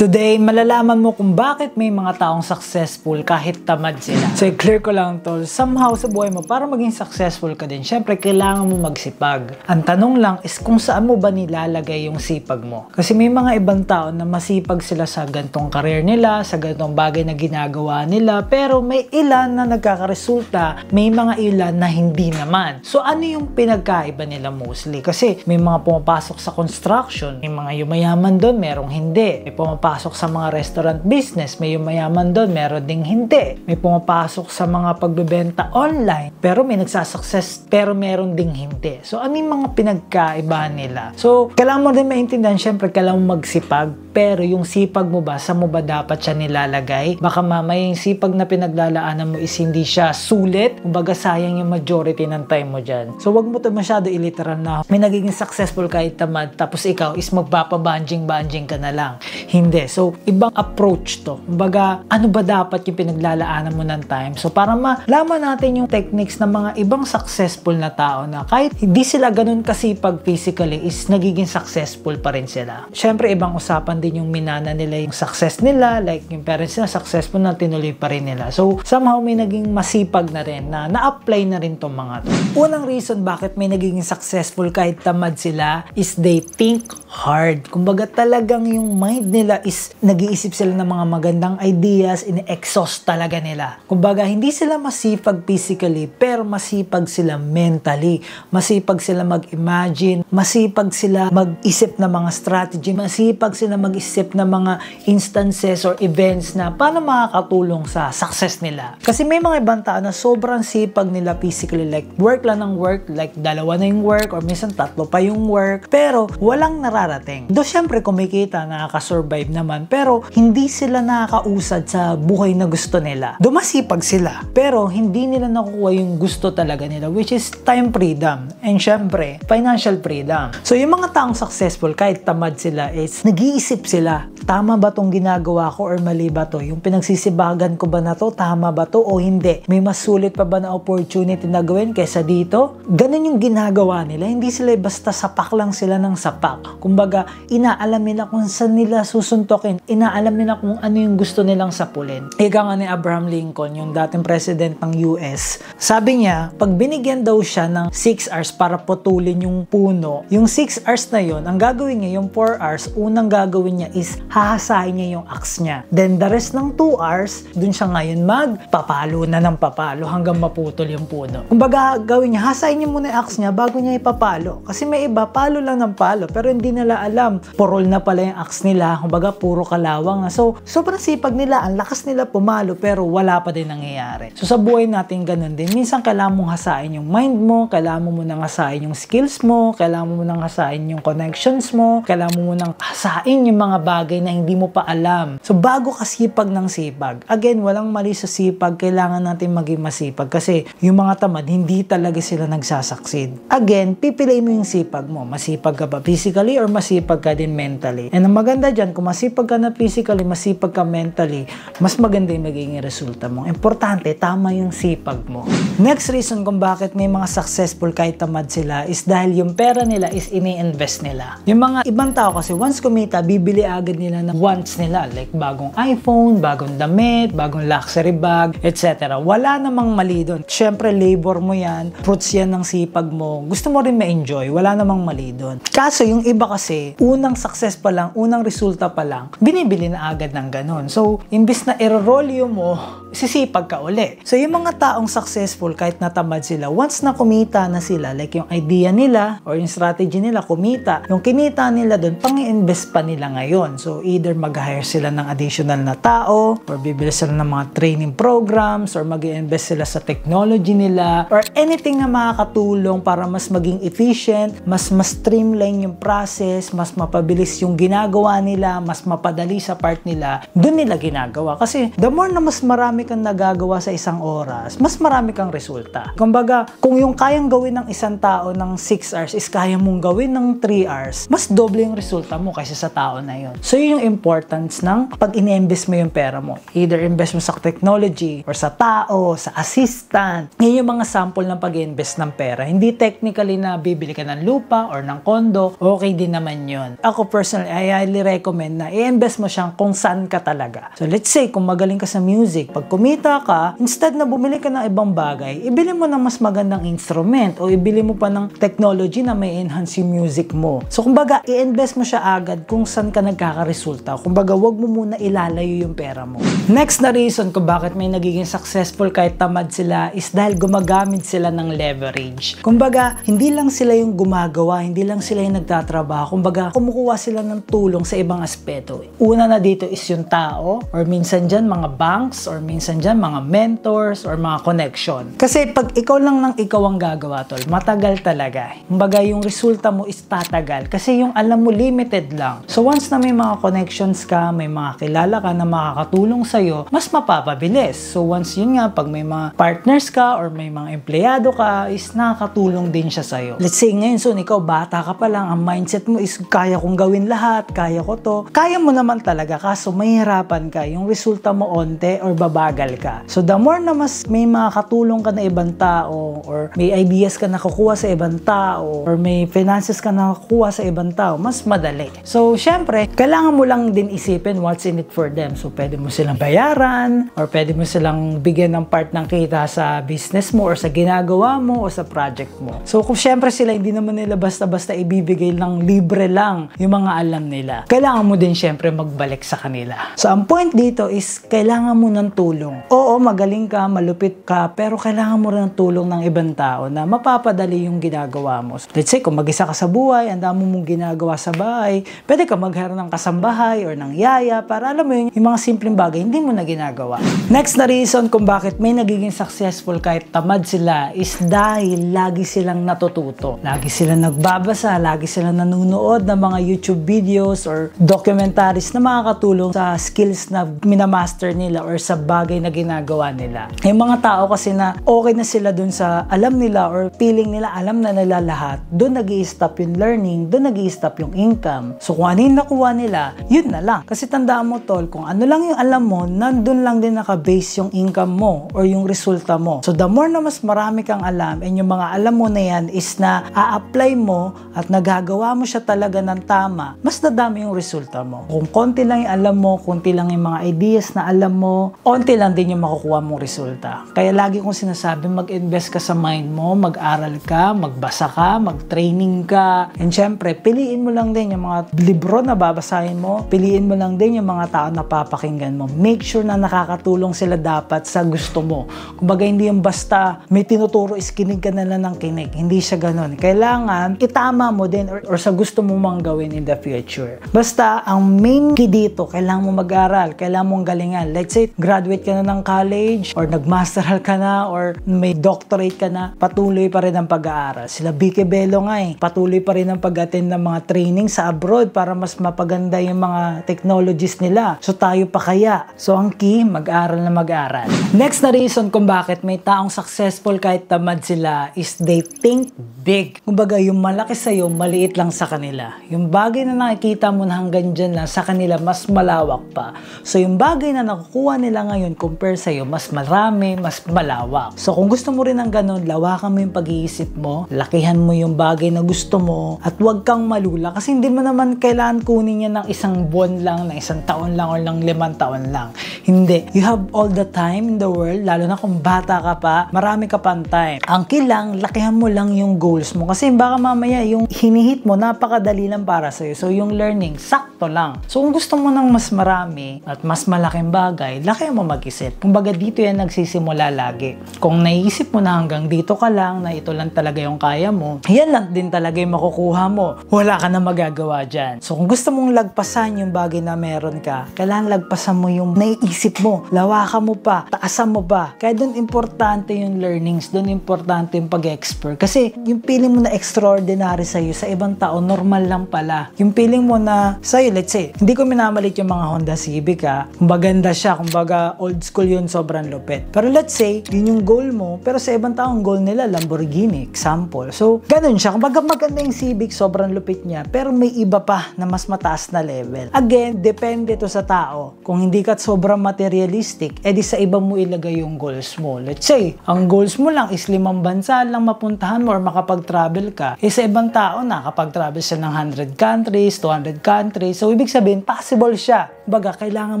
Today, malalaman mo kung bakit may mga taong successful kahit tamad sila. So, i-clear ko lang tol, somehow sa buhay mo, para maging successful ka din, syempre, kailangan mo magsipag. Ang tanong lang is kung saan mo ba nilalagay yung sipag mo. Kasi may mga ibang tao na masipag sila sa gantong career nila, sa gantong bagay na ginagawa nila, pero may ilan na nagkakaresulta, may mga ilan na hindi naman. So, ano yung pinagkaiba nila mostly? Kasi may mga pumapasok sa construction, may mga yumayaman doon, merong hindi. May pumapasok sa mga restaurant business, may yumayaman doon, meron ding hindi. May pumapasok sa mga pagbebenta online, pero may nagsasucess, pero meron ding hindi. So, ano yung mga pinagkaiba nila? So, kailangan mo din maintindihan, syempre, kailangan mo magsipag, pero yung sipag mo ba, saan mo ba dapat siya nilalagay? Baka mamaya yung sipag na pinaglalaanan mo is hindi siya sulit, kumbaga sayang yung majority ng time mo dyan. So, wag mo ito masyado iliteral na may nagiging successful kahit tamad, tapos ikaw is magpapabanjing-banjing ka na lang. Hindi. So, ibang approach to. Kumbaga, ano ba dapat yung pinaglalaanan mo ng time? So, para malaman natin yung techniques ng mga ibang successful na tao na kahit hindi sila ganun kasipag physically is nagiging successful pa rin sila. Syempre, ibang usapan din yung minana nila yung success nila, like yung parents nila successful na tinuloy pa rin nila. So, somehow may naging masipag na rin na na-apply na rin tong mga to. Unang reason bakit may nagiging successful kahit tamad sila is they think hard. Kumbaga talagang yung mind nila is nag-iisip sila ng mga magandang ideas, in-exhaust talaga nila. Kumbaga hindi sila masipag physically, pero masipag sila mentally. Masipag sila mag-imagine, masipag sila mag-isip ng mga strategy, masipag sila mag-isip ng mga instances or events na paano makakatulong sa success nila. Kasi may mga ibang tao na sobrang sipag nila physically, like work lang ng work, like dalawa na yung work or minsan tatlo pa yung work, pero walang nararating. Do syempre kumikita, nakaka-survive naman, pero hindi sila nakakausad sa buhay na gusto nila. Do masipag sila, pero hindi nila nakukuha yung gusto talaga nila, which is time freedom and syempre financial freedom. So yung mga taong successful kahit tamad sila is nag-iisip sila, tama ba tong ginagawa ko or mali ba to? Yung pinagsisibagan ko ba na to, tama ba to o hindi? May mas sulit pa ba na opportunity na gawin kaysa dito? Ganun yung ginagawa nila. Hindi sila basta sapak lang sila ng sapak. Kumbaga, inaalam nila kung saan nila susuntokin. Inaalam nila kung ano yung gusto nilang sapulin. Ika nga ni Abraham Lincoln, yung dating president ng US, sabi niya, pag binigyan daw siya ng 6 hours para putulin yung puno, yung 6 hours na yun, ang gagawin niya, yung 4 hours, unang gagawin niya is hahasahin niya yung axe niya. Then the rest ng 2 hours, dun siya ngayon magpapalo na ng papalo hanggang maputol yung puno. Kumbaga, gawin niya, hasahin niya muna yung axe niya bago niya ipapalo. Kasi may iba, palo lang ng palo, pero hindi nila alam. Purol na pala yung axe nila, kumbaga puro kalawang. So, sobrang sipag nila, ang lakas nila pumalo, pero wala pa din nangyayari. So, sa buhay natin ganun din. Minsan, kailangan mong hasain yung mind mo, kailangan mo munang hasain yung skills mo, kailangan mo munang hasain yung connections mo, kailangan mo munang hasain yung mga bagay na hindi mo pa alam. So, bago ka sipag ng sipag, again, walang mali sa sipag, kailangan natin maging masipag kasi yung mga tamad, hindi talaga sila nagsasucceed. Again, pipiliin mo yung sipag mo. Masipag ka ba physically or masipag ka din mentally? And ang maganda dyan, kung masipag ka na physically, masipag ka mentally, mas maganda yung magiging resulta mo. Importante, tama yung sipag mo. Next reason kung bakit may mga successful kahit tamad sila is dahil yung pera nila is ini-invest nila. Yung mga ibang tao kasi once kumita, bibili agad nila ng wants nila, like bagong iPhone, bagong damit, bagong luxury bag, etc. Wala namang mali doon. Syempre, labor mo yan, fruits yan ng sipag mo. Gusto mo rin ma-enjoy, wala namang mali doon. Kaso yung iba kasi, unang success pa lang, unang resulta pa lang, binibili na agad ng ganun. So, imbis na i-rolyo mo, sisipag ka uli. So, yung mga taong successful, kahit natamad sila, once na kumita na sila, like yung idea nila or yung strategy nila, kumita, yung kinita nila doon, pang-invest pa nila ngayon. So, either mag-hire sila ng additional na tao, or bibili sila ng mga training programs, or mag-invest sila sa technology nila, or anything na makakatulong para mas maging efficient, mas streamline yung process, mas mapabilis yung ginagawa nila, mas mapadali sa part nila, doon nila ginagawa. Kasi, the more na mas marami marami kang nagagawa sa isang oras, mas marami kang resulta. Kumbaga, kung yung kayang gawin ng isang tao ng 6 hours is kaya mong gawin ng 3 hours, mas doble yung resulta mo kaysa sa tao na yun. So, yun yung importance ng pag ini-invest mo yung pera mo. Either invest mo sa technology, or sa tao, sa assistant. Yan yung mga sample ng pag-invest ng pera. Hindi technically na bibili ka ng lupa or ng kondo, okay din naman yun. Ako personally, I highly recommend na i-invest mo siyang kung saan ka talaga. So let's say, kung magaling ka sa music, pag kumita ka, instead na bumili ka ng ibang bagay, ibili mo ng mas magandang instrument o ibili mo pa ng technology na may enhance yung music mo. So kumbaga, i-invest mo siya agad kung saan ka nagkakaresulta. Kumbaga, wag mo muna ilalayo yung pera mo. Next na reason kung bakit may nagiging successful kahit tamad sila is dahil gumagamit sila ng leverage. Kumbaga, hindi lang sila yung gumagawa, hindi lang sila yung nagtatrabaho. Kumbaga, kumukuha sila ng tulong sa ibang aspeto. Una na dito is yung tao, or minsan dyan mga banks, or minsan dyan mga mentors, or mga connection. Kasi pag ikaw lang ng ikaw ang gagawa, tol, matagal talaga. Kumbaga, yung resulta mo is tatagal. Kasi yung alam mo, limited lang. So once na may mga connections ka, may mga kilala ka na makakatulong sa'yo, mas mapapabilis. So once yun nga, pag may mga partners ka, or may mga empleyado ka, is nakakatulong din siya sa'yo. Let's say ngayon, so ikaw, bata ka pa lang, ang mindset mo is kaya kong gawin lahat, kaya ko to. Kaya mo naman talaga, kaso mahihirapan ka, yung resulta mo onte or babagal ka. So the more na mas may makakatulong ka na ibang tao, or may ideas ka na kukuha sa ibang tao, or may finances ka na kukuha sa ibang tao, mas madali. So syempre, kailangan mo lang din isipin what's in it for them. So pwede mo silang bayaran, or pwede mo silang bigyan ng part ng kita sa business mo, or sa ginagawa mo, o sa project mo. So kung syempre sila, hindi naman nila basta-basta ibibigay ng libre lang yung mga alam nila. Kailangan mo din syempre magbalik sa kanila. So ang point dito is, kailangan mo ng tulong. Oo, magaling ka, malupit ka, pero kailangan mo rin ng tulong ng ibang tao na mapapadali yung ginagawa mo. Let's say, kung mag-isa ka sa buhay, ang dami mong ginagawa sa bahay, pwede ka mag-hire ng kasambahay or ng yaya para alam mo yun, yung mga simpleng bagay, hindi mo na ginagawa. Next na reason kung bakit may nagiging successful kahit tamad sila is dahil lagi silang natututo. Lagi silang nagbabasa, lagi silang nanonood ng mga YouTube videos or documentaries na makakatulong sa skills na minamaster nila or sa bagay na ginagawa nila. Yung mga tao kasi na okay na sila dun sa alam nila or feeling nila alam na nila lahat, dun nag-i-stop yung learning, dun nag-i-stop yung income. So kung ano yung nakuha nila, yun na lang. Kasi tandaan mo, tol, kung ano lang yung alam mo, nandun lang din naka-base yung income mo or yung resulta mo. So the more na mas marami kang alam and yung mga alam mo na yan is na a-apply mo at nagagawa mo siya talaga ng tama, mas nadami yung resulta mo. Kung konti lang yung alam mo, konti lang yung mga ideas na alam mo, konti lang din yung makukuha mong resulta. Kaya lagi kong sinasabi, mag-invest ka sa mind mo, mag-aral ka, magbasa ka, mag-training ka, and syempre, piliin mo lang din yung mga libro na babasahin mo, piliin mo lang din yung mga tao na papakinggan mo. Make sure na nakakatulong sila dapat sa gusto mo. Kumbaga, hindi yung basta may tinuturo is kinig ka na lang ng kinig. Hindi siya ganun. Kailangan itama mo din or sa gusto mo mang gawin in the future. Basta, ang main key dito, kailangan mo mag-aral, kailangan mong galingan. Let's say, graduate ka na ng college or nag-masteral ka na or may doctorate ka na, patuloy pa rin ang pag-aaral. Sila Vicky Bello nga patuloy pa rin ang pag-attend ng mga training sa abroad para mas mapaganda yung mga technologies nila. So tayo pa kaya? So ang key, mag-aral na mag-aral. Next na reason kung bakit may taong successful kahit tamad sila is they think big. Kumbaga, yung malaki sa'yo, maliit lang sa kanila. Yung bagay na nakikita mo na hanggang dyan lang, sa kanila, mas malawak pa. So, yung bagay na nakukuha nila ngayon compare sa'yo, mas marami, mas malawak. So, kung gusto mo rin ng ganun, lawakan mo yung pag-iisip mo, lakihan mo yung bagay na gusto mo, at huwag kang malula. Kasi hindi mo naman kailangan kunin yan ng isang buwan lang, ng isang taon lang, or ng 5 taon lang. Hindi. You have all the time in the world, lalo na kung bata ka pa, marami ka pang time. Ang kilang, lakihan mo lang yung goals mo. Kasi baka mamaya yung hinihit mo, napakadali lang para sa'yo. So, yung learning, sakto lang. So, kung gusto mo ng mas marami at mas malaking bagay, lakihan mo mag-isip. Kumbaga, dito yan nagsisimula lagi. Kung naiisip mo na hanggang dito ka lang, na ito lang talaga yung kaya mo, yan lang din talaga yung makukuha mo. Wala ka na magagawa dyan. So, kung gusto mong lagpasan yung bagay na meron ka, kailangan lagpasan mo yung naiisip mo. Lawakan mo pa, taasan mo pa. Kaya doon importante yung learnings, doon importante yung pag-expert. Kasi yung feeling mo na extraordinary sa'yo, sa ibang tao, normal lang pala. Yung feeling mo na sa'yo, Kasi let's say, hindi ko minamalit yung mga Honda Civic maganda siya, kumbaga old school yun, sobrang lupit. Pero let's say, yun yung goal mo, pero sa ibang taong goal nila, Lamborghini, example. So, ganun siya. Kumbaga maganda yung Civic, sobrang lupit niya, pero may iba pa na mas mataas na level. Again, depende to sa tao. Kung hindi ka sobrang materialistic, edi sa iba mo ilagay yung goals mo. Let's say, ang goals mo lang is 5 bansa lang mapuntahan mo or makapag-travel ka. Sa ibang tao nakapag-travel siya ng 100 countries, 200 countries. So, ibig sabihin, possible siya. Kumbaga, kailangan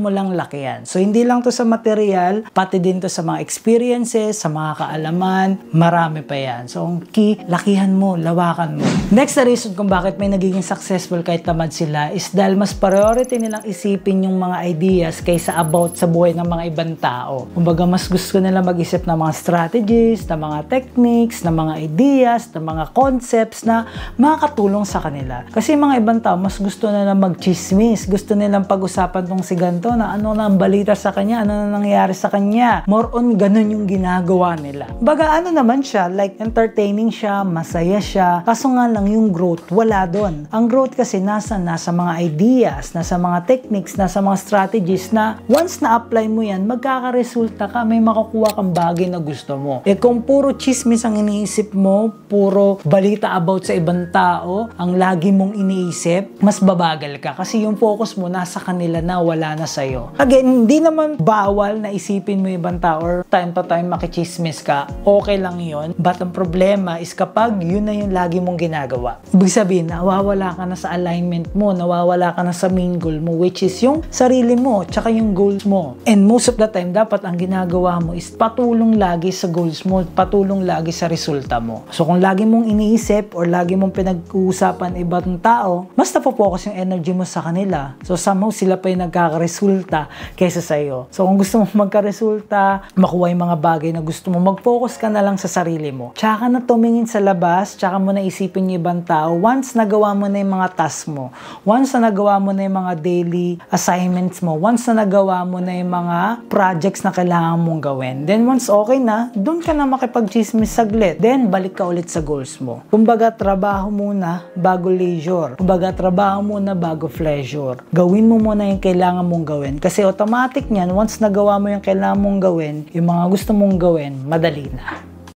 mo lang lakihan. So, hindi lang to sa material, pati din to sa mga experiences, sa mga kaalaman, marami pa yan. So, ang key, lakihan mo, lawakan mo. Next na reason kung bakit may nagiging successful kahit tamad sila is dahil mas priority nilang isipin yung mga ideas kaysa about sa buhay ng mga ibang tao. Kumbaga, mas gusto nila mag-isip ng mga strategies, ng mga techniques, ng mga ideas, ng mga concepts na makakatulong sa kanila. Kasi mga ibang tao, mas gusto nila mag-chismis, gusto nilang pag-usapan tong si ganito na ano na ang balita sa kanya, ano na nangyayari sa kanya. More on ganun yung ginagawa nila. Baga ano naman siya, like entertaining siya, masaya siya. Kaso nga lang yung growth, wala doon. Ang growth kasi nasa mga ideas, nasa mga techniques, nasa mga strategies na once na-apply mo yan, magkakaresulta ka, may makukuha kang bagay na gusto mo. Kung puro chismis ang iniisip mo, puro balita about sa ibang tao, ang lagi mong iniisip, mas babagal ka. Kasi yung focus mo nasa kanila na wala na sa'yo. Again, hindi naman bawal na isipin mo ibang tao or time to time makichismis ka. Okay lang yun. But ang problema is kapag yun na yung lagi mong ginagawa. Ibig sabihin, nawawala ka na sa alignment mo, nawawala ka na sa main goal mo, which is yung sarili mo, tsaka yung goals mo. And most of the time, dapat ang ginagawa mo is patulong lagi sa goals mo, patulong lagi sa resulta mo. So kung lagi mong iniisip or lagi mong pinag-uusapan ibang tao, mas napopokus yung energy mo sa kanila. So somehow sila pa yung nagkakaresulta kaysa sa'yo. So kung gusto mong magkaresulta, makuha yung mga bagay na gusto mo, mag-focus ka na lang sa sarili mo. Tsaka na tumingin sa labas, tsaka mo na isipin yung ibang tao. Once nagawa mo na yung mga tasks mo, once na nagawa mo na yung mga daily assignments mo, once na nagawa mo na yung mga projects na kailangan mong gawin, then once okay na, dun ka na makipag-chismis saglit. Then balik ka ulit sa goals mo. Kumbaga, trabaho muna bago leisure. Kumbaga, trabaho muna bago pleasure. Gawin mo muna yung kailangan mong gawin. Kasi automatic niyan, once nagawa mo yung kailangan mong gawin, yung mga gusto mong gawin, madali na.